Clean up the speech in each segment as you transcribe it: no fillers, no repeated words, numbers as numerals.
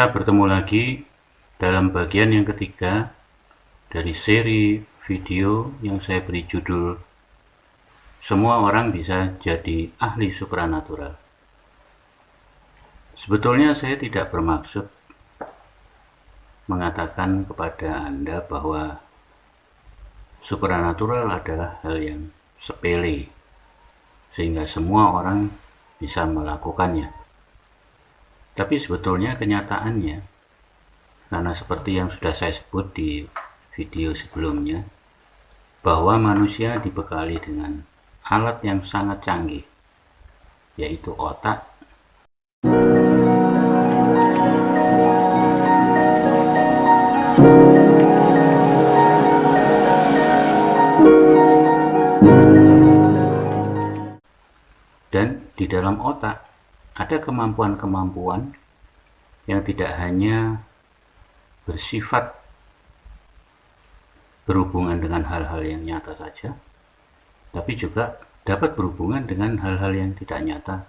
Kita bertemu lagi dalam bagian yang ketiga dari seri video yang saya beri judul Semua Orang Bisa Jadi Ahli Supranatural. Sebetulnya saya tidak bermaksud mengatakan kepada Anda bahwa supranatural adalah hal yang sepele sehingga semua orang bisa melakukannya. Tapi sebetulnya kenyataannya, karena seperti yang sudah saya sebut di video sebelumnya, bahwa manusia dibekali dengan alat yang sangat canggih, yaitu otak, dan di dalam otak ada kemampuan-kemampuan yang tidak hanya bersifat berhubungan dengan hal-hal yang nyata saja, tapi juga dapat berhubungan dengan hal-hal yang tidak nyata.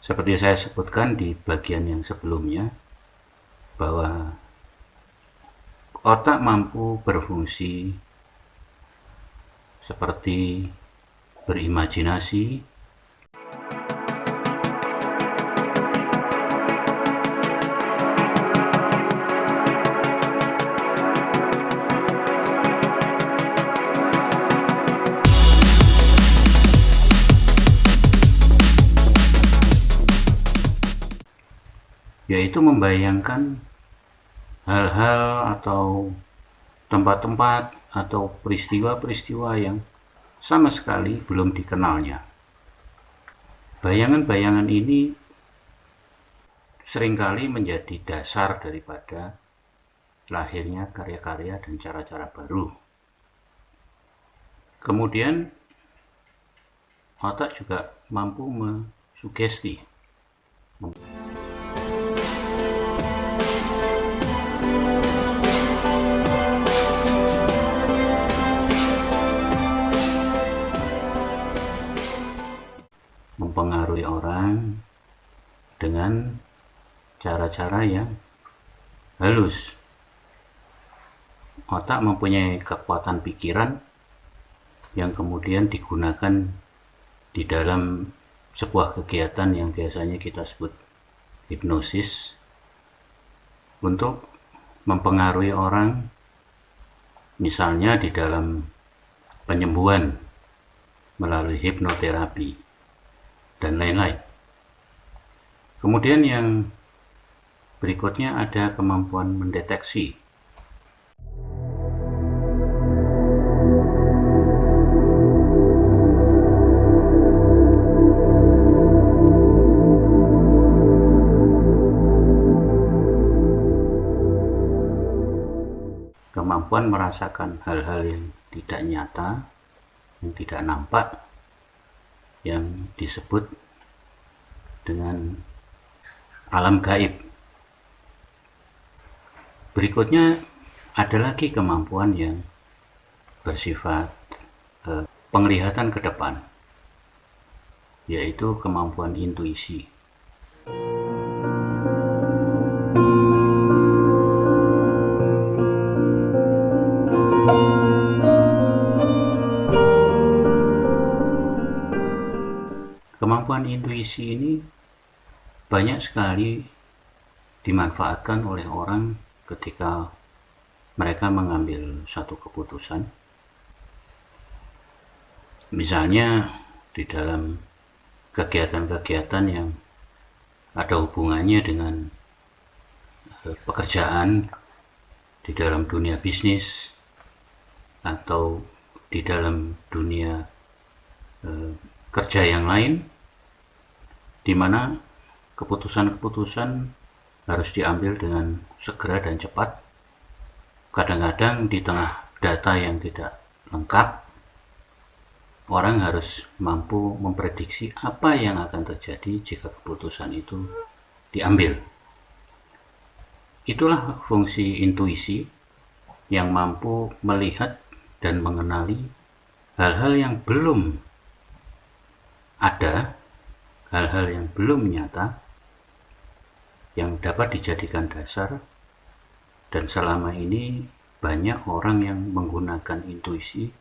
Seperti saya sebutkan di bagian yang sebelumnya, bahwa otak mampu berfungsi seperti berimajinasi, yaitu membayangkan hal-hal atau tempat-tempat atau peristiwa-peristiwa yang sama sekali belum dikenalnya. Bayangan-bayangan ini seringkali menjadi dasar daripada lahirnya karya-karya dan cara-cara baru. Kemudian otak juga mampu mensugesti, mempengaruhi orang dengan cara-cara yang halus. Otak mempunyai kekuatan pikiran yang kemudian digunakan di dalam sebuah kegiatan yang biasanya kita sebut hipnosis untuk mempengaruhi orang, misalnya di dalam penyembuhan melalui hipnoterapi dan lain-lain. Kemudian yang berikutnya ada kemampuan mendeteksi. Kemampuan merasakan hal-hal yang tidak nyata, yang tidak nampak, yang disebut dengan alam gaib. Berikutnya ada lagi kemampuan yang bersifat penglihatan ke depan, yaitu kemampuan intuisi. Kemampuan intuisi ini banyak sekali dimanfaatkan oleh orang ketika mereka mengambil satu keputusan. Misalnya di dalam kegiatan-kegiatan yang ada hubungannya dengan pekerjaan, di dalam dunia bisnis, atau di dalam dunia kerja yang lain, di mana keputusan-keputusan harus diambil dengan segera dan cepat. Kadang-kadang di tengah data yang tidak lengkap, orang harus mampu memprediksi apa yang akan terjadi jika keputusan itu diambil. Itulah fungsi intuisi yang mampu melihat dan mengenali hal-hal yang belum ada, hal-hal yang belum nyata, yang dapat dijadikan dasar, dan selama ini banyak orang yang menggunakan intuisi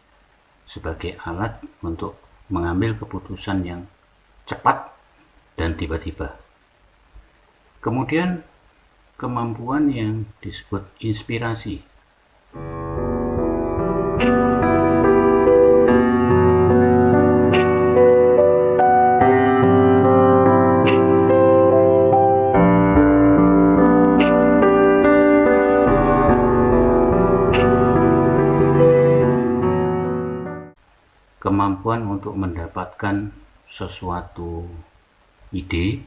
sebagai alat untuk mengambil keputusan yang cepat dan tiba-tiba. Kemudian kemampuan yang disebut inspirasi. Kemampuan untuk mendapatkan sesuatu ide,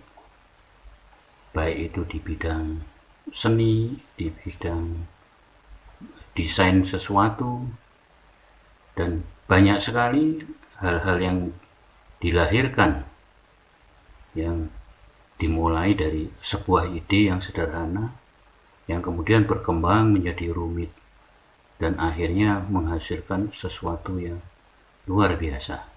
baik itu di bidang seni, di bidang desain sesuatu, dan banyak sekali hal-hal yang dilahirkan yang dimulai dari sebuah ide yang sederhana yang kemudian berkembang menjadi rumit dan akhirnya menghasilkan sesuatu yang luar biasa.